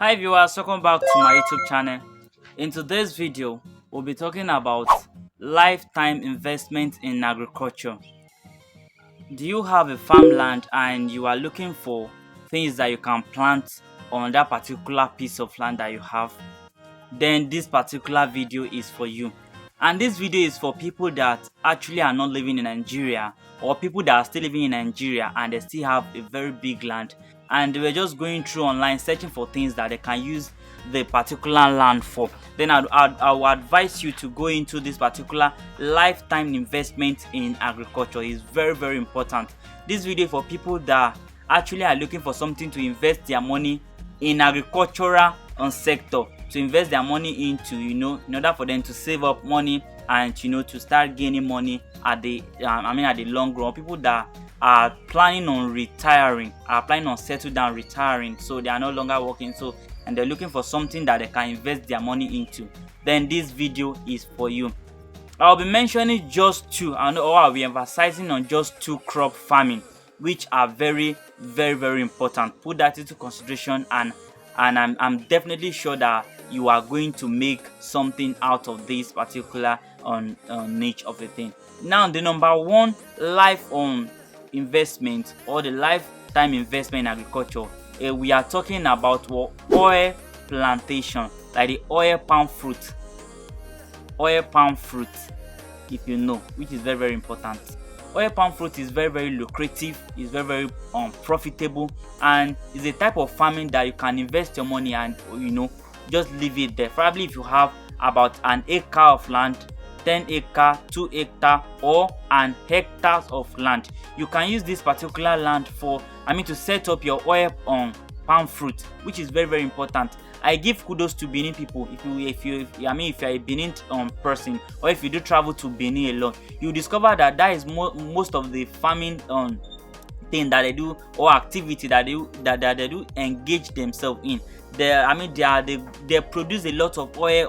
Hi viewers, welcome back to my YouTube channel. In today's video, we'll be talking about lifetime investment in agriculture. Do you have a farmland and you are looking for things that you can plant on that particular piece of land that you have? Then this particular video is for you. And this video is for people that actually are not living in Nigeria, or people that are still living in Nigeria and they still have a very big land and they were just going through online searching for things that they can use the particular land for. Then I would advise you to go into this particular lifetime investment in agriculture. Is very important. This video for people that actually are looking for something to invest their money in agricultural sector, to invest their money into, in order for them to save up money and to start gaining money at the at the long run. People that are planning on retiring, are planning on settle down retiring, so they are no longer working, so and they're looking for something that they can invest their money into, then this video is for you. I'll be mentioning just two, or I'll be emphasizing on just two crop farming, which are very important. Put that into consideration, and I'm definitely sure that you are going to make something out of this particular niche of a thing. Now, the number one life investment, or the lifetime investment in agriculture, we are talking about oil plantation, like the oil palm fruit. Oil palm fruit, if you know, which is very important. Oil palm fruit is very lucrative, is very profitable, and is a type of farming that you can invest your money and just leave it there. Probably if you have about an acre of land, 10 acre, 2 hectare, or an hectares of land, you can use this particular land for to set up your oil palm fruit, which is very important. I give kudos to Benin people. If you are a Benin person, or if you do travel to Benin alone, you discover that is most of the farming thing that they do, or activity that they do engage themselves in. They produce a lot of oil,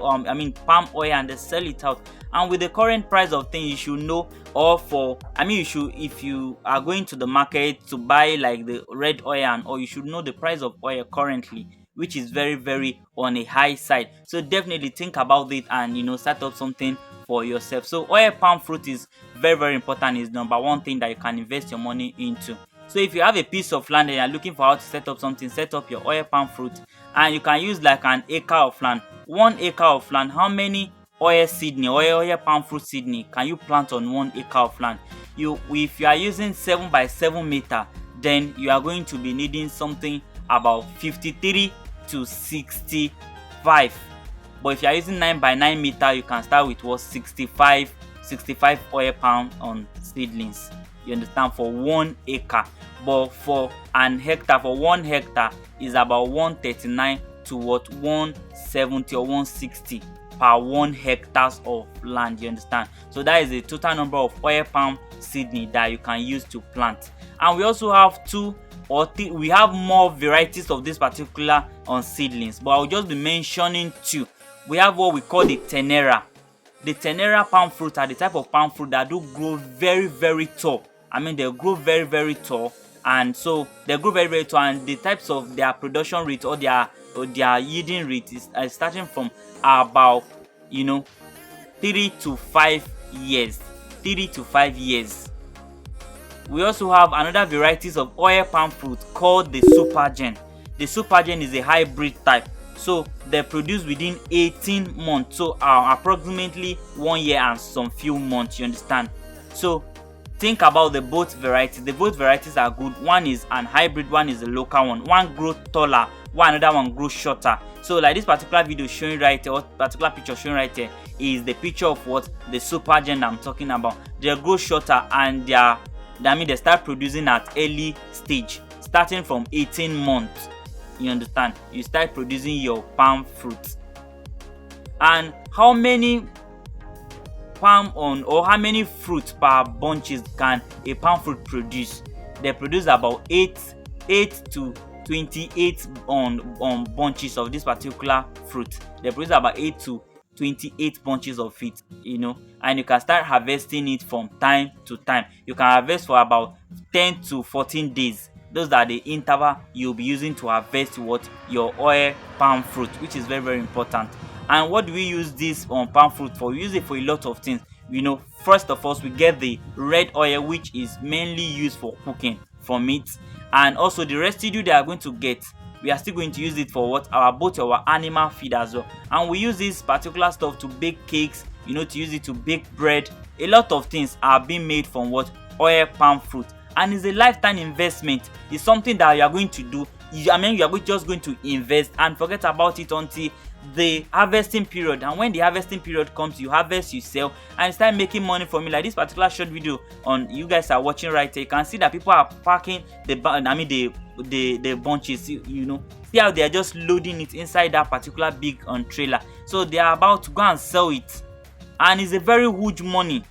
palm oil, and they sell it out. And with the current price of things, you should know, or if you are going to the market to buy like the red oil or you should know the price of oil currently, which is very on a high side. So definitely think about it and set up something for yourself. So oil palm fruit is very important. Is number one thing that you can invest your money into. So if you have a piece of land and you're looking for how to set up something, set up your oil palm fruit, and you can use like an acre of land. 1 acre of land, how many oil palm fruit seedling can you plant on 1 acre of land? If you are using 7 by 7 meter, then you are going to be needing something about 53 to 65. But if you are using 9 by 9 meter, you can start with 65 oil palm on seedlings. You understand, for 1 acre. But for an hectare, for 1 hectare is about 139 to 170 or 160 per 1 hectares of land. You understand? So that is the total number of oil palm seedling that you can use to plant. And we also have we have more varieties of this particular seedlings, but I'll just be mentioning two. We have what we call the tenera. The tenera palm fruit are the type of palm fruit that do grow very tall. They grow very tall, and so they grow very tall, and the types of their production rate, or their yielding rate is starting from about 3 to 5 years. 3 to 5 years. We also have another varieties of oil palm fruit called the supergen. The supergen is a hybrid type, so they produce within 18 months, so approximately 1 year and some few months. You understand? So think about the both varieties. The both varieties are good. One is an hybrid, one is a local one. One grows taller, while another one grows shorter. So like this particular video showing right here, or particular picture showing right here, is the picture of what the supergen I'm talking about. They grow shorter, and they start producing at early stage, starting from 18 months. You understand? You start producing your palm fruit. And how many how many fruit per bunches can a palm fruit produce? They produce about 8 to 28 bunches of this particular fruit. They produce about 8 to 28 bunches of it, and you can start harvesting it from time to time. You can harvest for about 10 to 14 days Those are the interval you'll be using to harvest what your oil palm fruit, which is very important. And what do we use this palm fruit for? We use it for a lot of things. First of all, we get the red oil, which is mainly used for cooking, for meat, and also the residue they are going to get, we are still going to use it for what both our animal feed as well. And we use this particular stuff to bake cakes, to use it to bake bread. A lot of things are being made from what oil palm fruit, and it's a lifetime investment. It's something that you are going to do. You are just going to invest and forget about it until the harvesting period. And when the harvesting period comes, you harvest, you sell, and you start making money from it. Like this particular short video on you guys are watching right here, you can see that people are packing the bunches. See how they are just loading it inside that particular big trailer. So they are about to go and sell it, and it's a very huge money.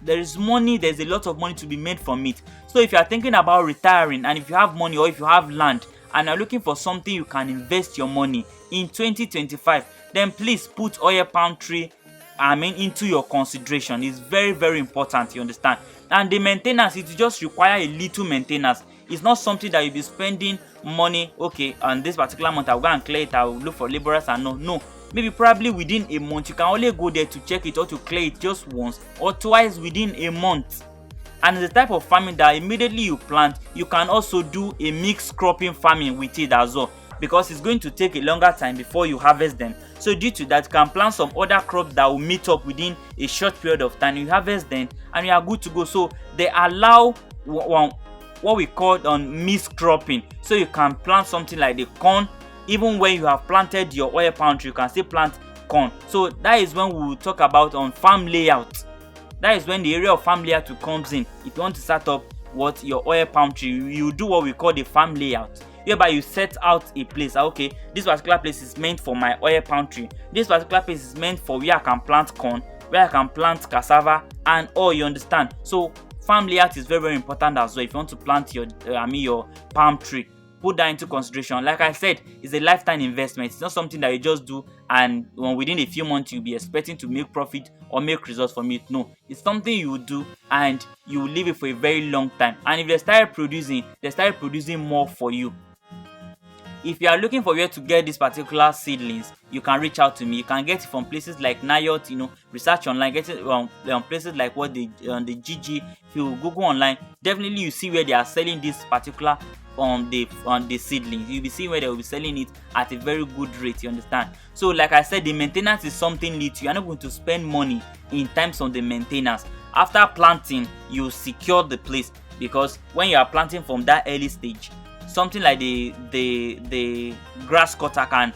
There's a lot of money to be made from it. So if you are thinking about retiring, and if you have money or if you have land and are looking for something you can invest your money in 2025, then please put oil palm tree into your consideration. It's very important, you understand. And the maintenance, it just require a little maintenance. It's not something that you'll be spending money, okay, on this particular month I'll go and clear it, I'll look for laborers, and no. Maybe probably within a month you can only go there to check it or to clear it just once or twice within a month. And the type of farming that immediately you plant, you can also do a mixed cropping farming with it as well, because it's going to take a longer time before you harvest them. So due to that, you can plant some other crops that will meet up within a short period of time. You harvest them and you are good to go. So they allow what we call mixed cropping. So you can plant something like the corn. Even when you have planted your oil palm tree, you can still plant corn. So that is when we will talk about farm layout. That is when the area of farm layout comes in. If you want to set up your oil palm tree, you do what we call the farm layout, whereby you set out a place. Okay, this particular place is meant for my oil palm tree. This particular place is meant for where I can plant corn, where I can plant cassava, and all. You understand? So farm layout is very important as well. If you want to plant your palm tree, put that into consideration. Like I said, it's a lifetime investment. It's not something that you just do and within a few months you'll be expecting to make profit or make results from it. No, it's something you will do and you will leave it for a very long time. And if they start producing more for you. If you are looking for where to get these particular seedlings, you can reach out to me. You can get it from places like Nayot, research online, get it places like the GG. If you Google online, definitely you see where they are selling this particular the seedlings. You'll be seeing where they will be selling it at a very good rate, you understand. So like I said, the maintenance is something little. You are not going to spend money in terms of the maintenance. After planting, you secure the place, because when you are planting from that early stage, something like the grass cutter can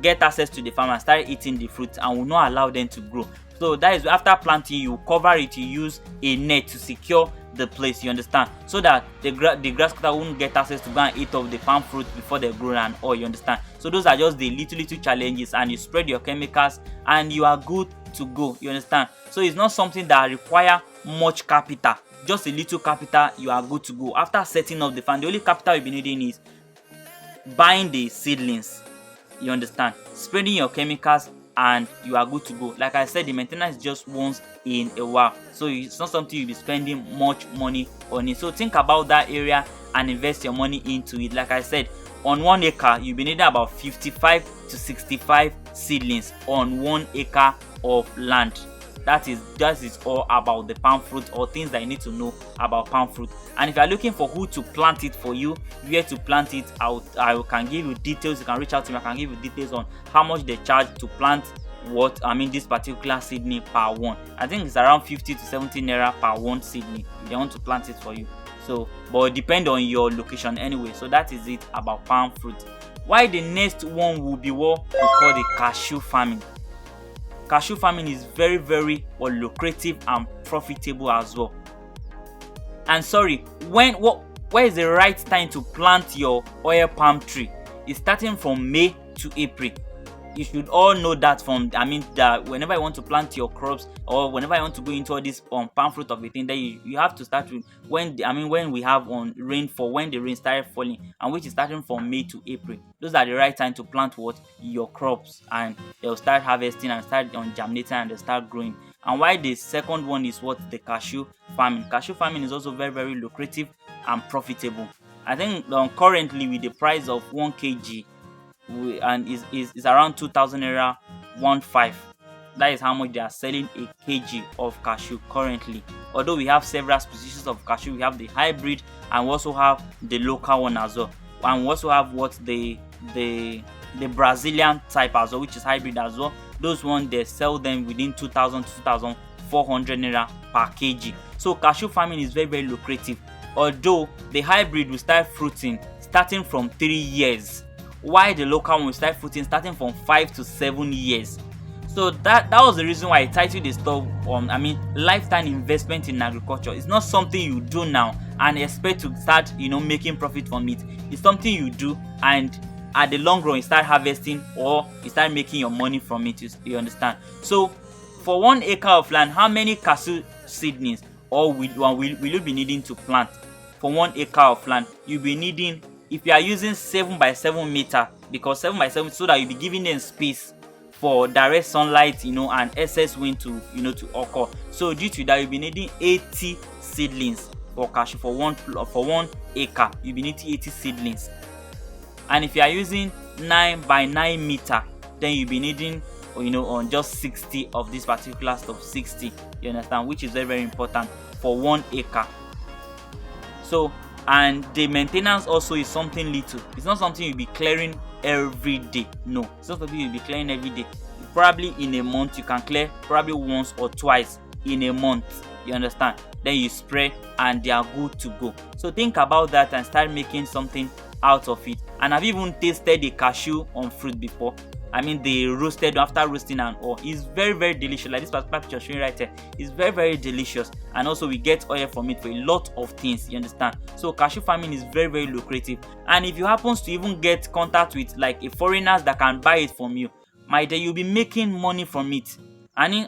get access to the farm and start eating the fruit and will not allow them to grow. So that is after planting, you cover it, you use a net to secure the place, you understand, so that the grass cutter won't get access to go and eat of the palm fruit before they grow and all, you understand. So those are just the little challenges, and you spread your chemicals and you are good to go, you understand. So it's not something that require much capital. Just a little capital, you are good to go. After setting up the farm, the only capital you'll be needing is buying the seedlings, you understand, spreading your chemicals, and you are good to go. Like I said, the maintenance is just once in a while, so it's not something you'll be spending much money on it. So think about that area and invest your money into it. Like I said, on 1 acre you'll be needing about 55 to 65 seedlings on 1 acre of land. That is all about the palm fruit, or things that you need to know about palm fruit. And if you are looking for who to plant it for you, where to plant it, I can give you details. You can reach out to me. I can give you details on how much they charge to plant this particular seedling per one. I think it's around 50 to 70 naira per one seedling if they want to plant it for you. So, but it depends on your location anyway. So that is it about palm fruit. Why the next one will be what we call the cashew farming. Cashew farming is very lucrative and profitable as well. And where is the right time to plant your oil palm tree? It's starting from May to April. You should all know that that whenever you want to plant your crops, or whenever you want to go into all this palm fruit of a thing, then you have to start with when we have rainfall, when the rain started falling, and which is starting from May to April. Those are the right time to plant your crops, and they'll start harvesting and start germinating, and they'll start growing. And why the second one is the cashew farming. Cashew farming is also very lucrative and profitable. I think currently with the price of 1 kg, and is around 2,000 naira 15. That is how much they are selling a kg of cashew currently. Although we have several species of cashew, we have the hybrid and we also have the local one as well. And we also have the Brazilian type as well, which is hybrid as well. Those ones they sell them within 2,000 to 2,400 naira per kg. So cashew farming is very very lucrative. Although the hybrid will start fruiting starting from 3 years, while the local one will start fruiting starting from 5 to 7 years. So that was the reason why I titled the stuff lifetime investment in agriculture. It's not something you do now and expect to start making profit from it. It's something you do, and at the long run you start harvesting or you start making your money from it. You understand? So for 1 acre of land, how many cashew seedlings or will you be needing to plant? For 1 acre of land, you'll be needing, if you are using 7 by 7 meter, because 7 by 7, so that you'll be giving them space for direct sunlight and excess wind to to occur. So due to that, you'll be needing 80 seedlings for cashew. For 1 acre, you'll be needing 80 seedlings. And if you are using 9 by 9 meter, then you'll be needing on just 60 of this particular stuff. 60, you understand, which is very very important for 1 acre. So, and the maintenance also is something little. It's not something you'll be clearing every day. No, it's not something you'll be clearing every day. Probably in a month you can clear probably once or twice in a month. You understand? Then you spray and they are good to go. So think about that and start making something out of it. And I've even tasted the cashew on fruit before. I mean, they roasted after roasting and all. It's very very delicious. Like this particular picture showing right here, it's very very delicious. And also we get oil from it for a lot of things. You understand? So cashew farming is very very lucrative. And if you happen to even get contact with like a foreigners that can buy it from you, my dear, you'll be making money from it. And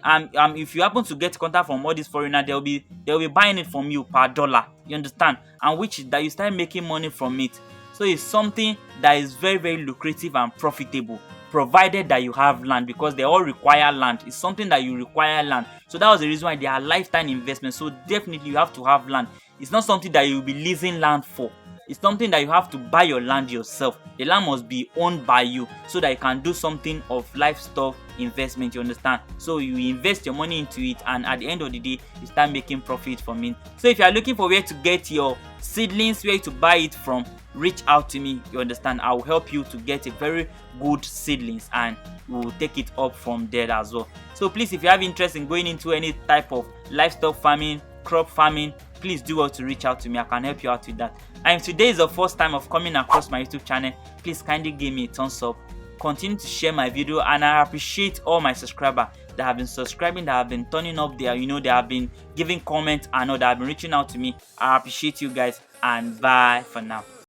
if you happen to get contact from all these foreigners, they'll be buying it from you per dollar. You understand? And which that you start making money from it. So it's something that is very very lucrative and profitable, provided that you have land, because they all require land. It's something that you require land. So that was the reason why they are lifetime investments. So definitely you have to have land. It's not something that you'll be leasing land for. It's something that you have to buy your land yourself. The land must be owned by you so that you can do something of livestock investment. You understand? So you invest your money into it, and at the end of the day you start making profit from it. So if you are looking for where to get your seedlings, where to buy it from, reach out to me. You understand? I will help you to get a very good seedlings, and we will take it up from there as well. So please, if you have interest in going into any type of livestock farming, crop farming, please do well to reach out to me. I can help you out with that. And if today is the first time of coming across my YouTube channel, please kindly give me a thumbs up, continue to share my video, and I appreciate all my subscribers that have been subscribing, that have been turning up there, they have been giving comments and all, that have been reaching out to me. I appreciate you guys, and bye for now.